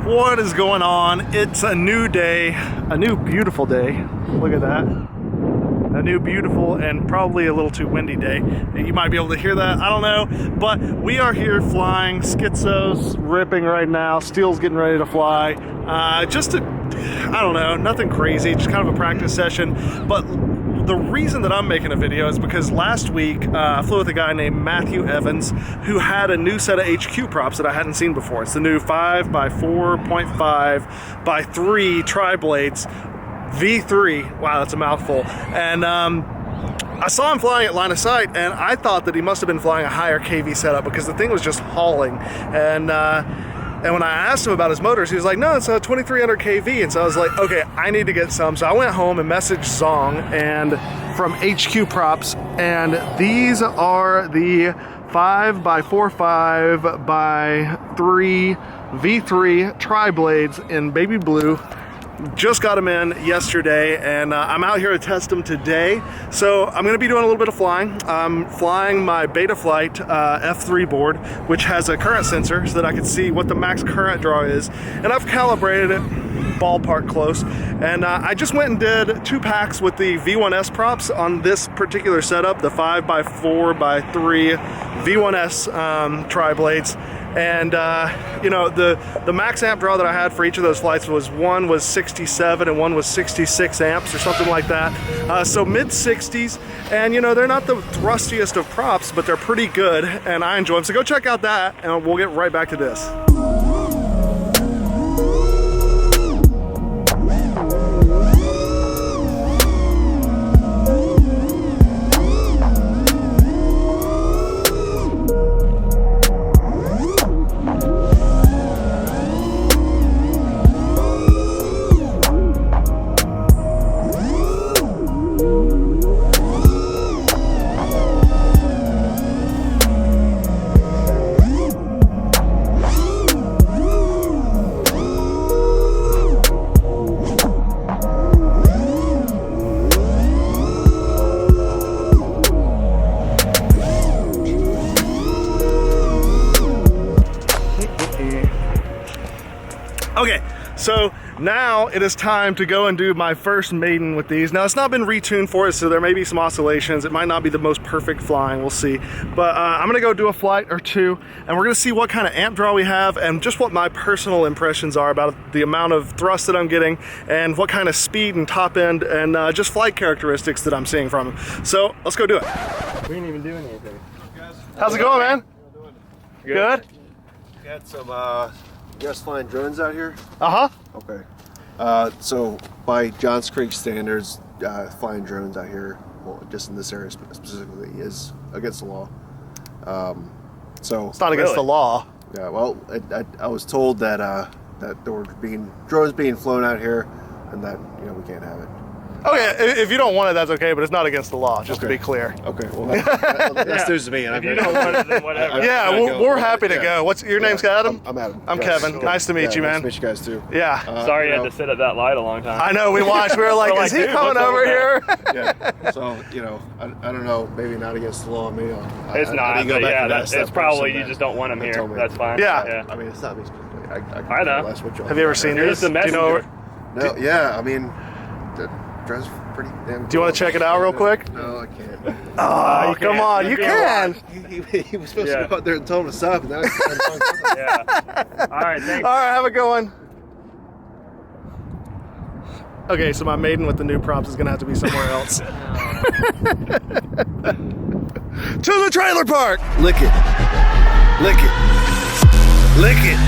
What is going on? It's a new day, a new beautiful day. Look at that. A new beautiful and probably a little too windy day. You might be able to hear that, I don't know. But we are here flying. Skitzo's ripping right now. Steele's getting ready to fly. I don't know, nothing crazy, just kind of a practice session. But the reason that I'm making a video is because last week I flew with a guy named Matthew Evans who had a new set of HQ props that I hadn't seen before. It's the new 5x4.5x3 tri-blades V3. Wow, that's a mouthful. And I saw him flying at line of sight, and I thought that he must have been flying a higher KV setup because the thing was just hauling. And when I asked him about his motors, he was like, no, it's a 2300 KV. And so I was like, okay, I need to get some. So I went home and messaged Zong and from HQ Props, and these are the 5x4.5x3 V3 tri-blades in baby blue. Just got them in yesterday, and I'm out here to test them today. So I'm going to be doing a little bit of flying. I'm flying my Betaflight F3 board, which has a current sensor so that I can see what the max current draw is. And I've calibrated it ballpark close. And I just went and did 2 packs with the V1S props on this particular setup, the 5x4x3 V1S tri-blades. And you know, the max amp draw that I had for each of those flights was one was 67 and one was 66 amps or something like that. So mid 60s, and you know, they're not the thrustiest of props, but they're pretty good, and I enjoy them. So go check out that, and we'll get right back to this. Okay, so now it is time to go and do my first maiden with these. Now, it's not been retuned for it, so there may be some oscillations. It might not be the most perfect flying, we'll see. But I'm gonna go do a flight or two, and we're gonna see what kind of amp draw we have and just what my personal impressions are about the amount of thrust that I'm getting and what kind of speed and top end and just flight characteristics that I'm seeing from them. So let's go do it. We ain't even doing anything. How's it going, man? Good? We had some, you guys flying drones out here? Uh-huh. Okay. So by Johns Creek standards, flying drones out here, well, just in this area specifically, is against the law. So It's not against the law. Yeah. Well, I was told that that there were drones being flown out here, and that we can't have it. Okay, if you don't want it, that's okay, but it's not against the law, just to be clear. Okay, well, that's news to me. And if you don't want it, then whatever. Yeah, we're happy to go. What's your name's Adam? I'm Adam. I'm Kevin. Nice to meet you, man. Nice to meet you guys too. Yeah. Sorry you had to sit at that light a long time. I know, we watched. We were like, is he dude, coming what's over up here? Yeah. So I don't know. Maybe not against the law. Maybe It's not. But yeah, it's probably you just don't want him here. That's fine. Yeah. I mean, it's not me specifically. I know. Have you ever seen this? Here's the messenger. No. Yeah. I mean, the drone's pretty damn cool. Do you want to check it out real quick? No, I can't. Oh, come on, you can. He was supposed to go out there and tell him to stop, and then Yeah. All right, thanks. All right, have a good one. Okay, so my maiden with the new props is gonna have to be somewhere else. To the trailer park. lick it, lick it, lick it.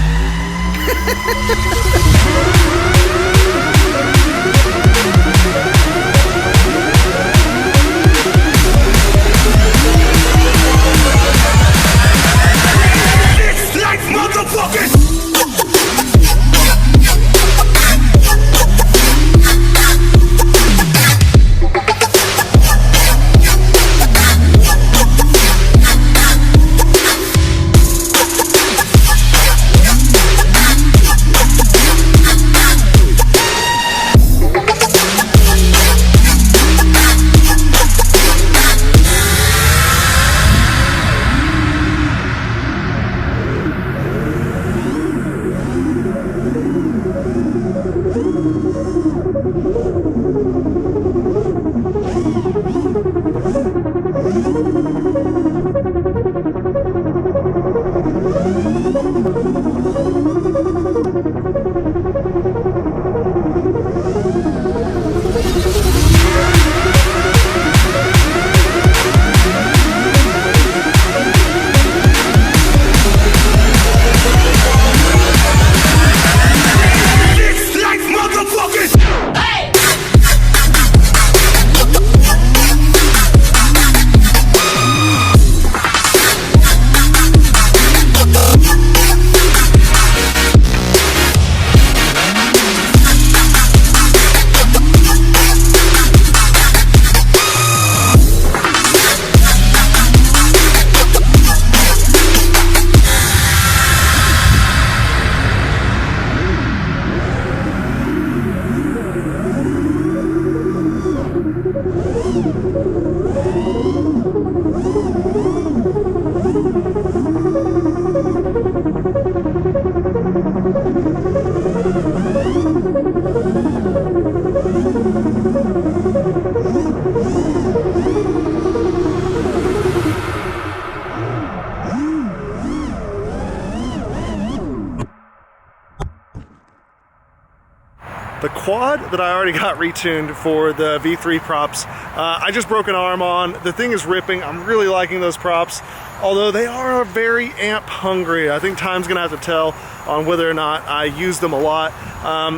The quad that I already got retuned for the V3 props, I just broke an arm on. The thing is ripping. I'm really liking those props, although they are very amp hungry. I think time's gonna have to tell on whether or not I use them a lot.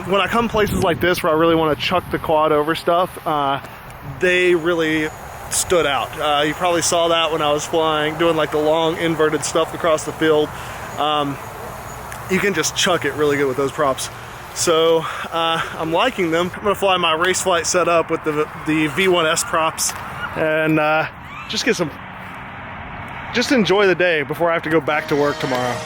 When I come places like this where I really want to chuck the quad over stuff, they really stood out. You probably saw that when I was flying, doing like the long inverted stuff across the field. You can just chuck it really good with those props. So I'm liking them. I'm gonna fly my Raceflight setup with the V1S props and just enjoy the day before I have to go back to work tomorrow.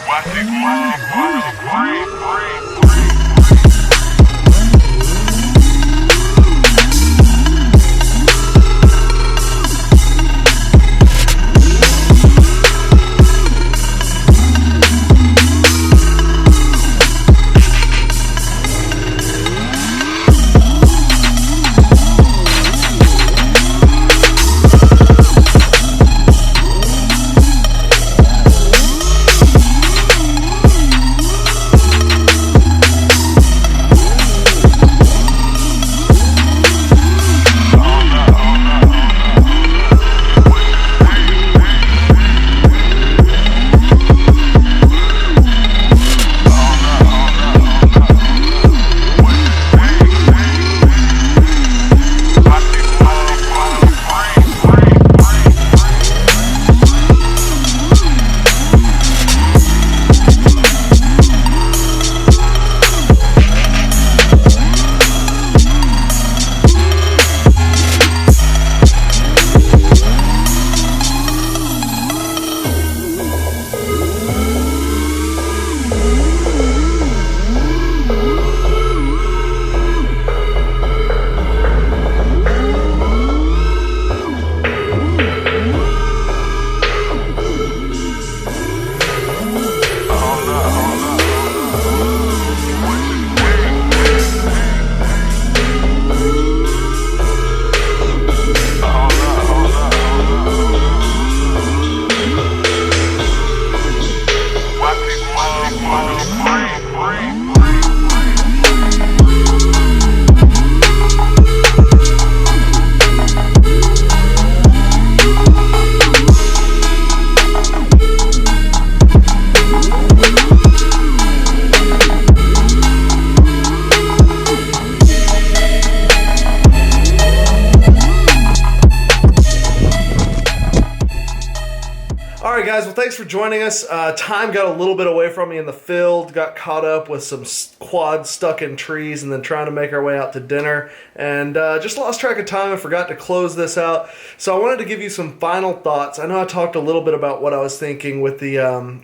Alright guys, well thanks for joining us. Time got a little bit away from me in the field, got caught up with some quads stuck in trees and then trying to make our way out to dinner, and just lost track of time and forgot to close this out. So I wanted to give you some final thoughts. I know I talked a little bit about what I was thinking with the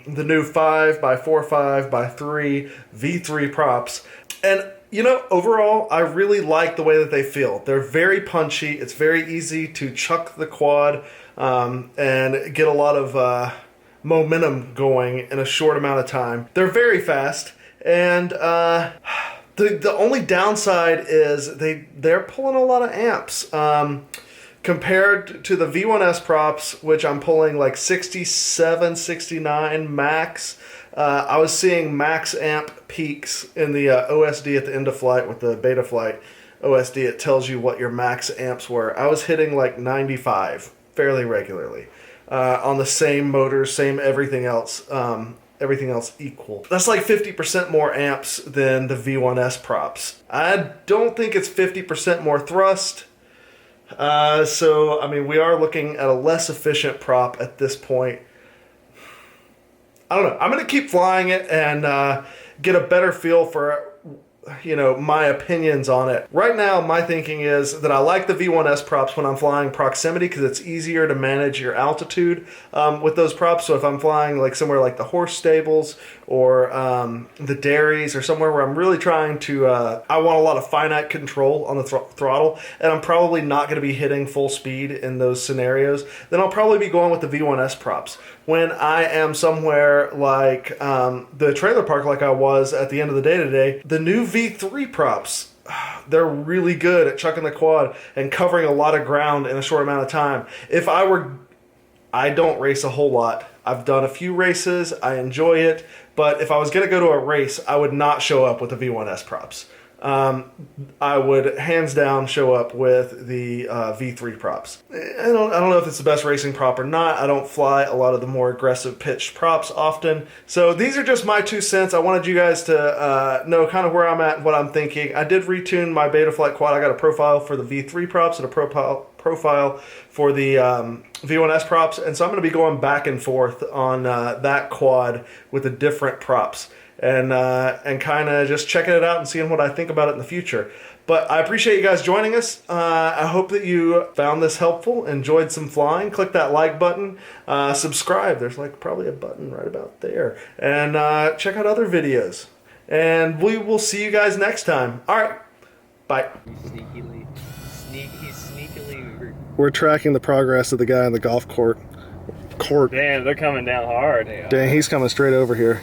new 5x4.5x3 V3 props, and you know, overall, I really like the way that they feel. They're very punchy. It's very easy to chuck the quad and get a lot of momentum going in a short amount of time. They're very fast, and the only downside is they're pulling a lot of amps. Compared to the V1S props, which I'm pulling like 67, 69 max, I was seeing max amp peaks in the OSD at the end of flight with the beta flight OSD. It tells you what your max amps were. I was hitting like 95 fairly regularly on the same motors, same everything else equal. That's like 50% more amps than the V1S props. I don't think it's 50% more thrust. So, I mean, we are looking at a less efficient prop at this point. I don't know. I'm going to keep flying it and get a better feel for, you know, my opinions on it. Right now, my thinking is that I like the V1S props when I'm flying proximity because it's easier to manage your altitude with those props. So if I'm flying like somewhere like the horse stables or the dairies or somewhere where I'm really trying to, I want a lot of finite control on the throttle, and I'm probably not going to be hitting full speed in those scenarios, then I'll probably be going with the V1S props. When I am somewhere like the trailer park like I was at the end of the day today, the new V3 props, they're really good at chucking the quad and covering a lot of ground in a short amount of time. I don't race a whole lot. I've done a few races, I enjoy it, but if I was going to go to a race, I would not show up with the V1S props. I would hands down show up with the V3 props. I don't know if it's the best racing prop or not. I don't fly a lot of the more aggressive pitched props often. So these are just my 2 cents. I wanted you guys to know kind of where I'm at and what I'm thinking. I did retune my Betaflight quad. I got a profile for the V3 props and a profile for the V1S props. And so I'm going to be going back and forth on that quad with the different props. And kind of just checking it out and seeing what I think about it in the future. But I appreciate you guys joining us. I hope that you found this helpful, enjoyed some flying. Click that like button, subscribe. There's like probably a button right about there. And check out other videos. And we will see you guys next time. All right, bye. He's sneakily. We're tracking the progress of the guy on the golf court. Damn, they're coming down hard. Dang, he's coming straight over here.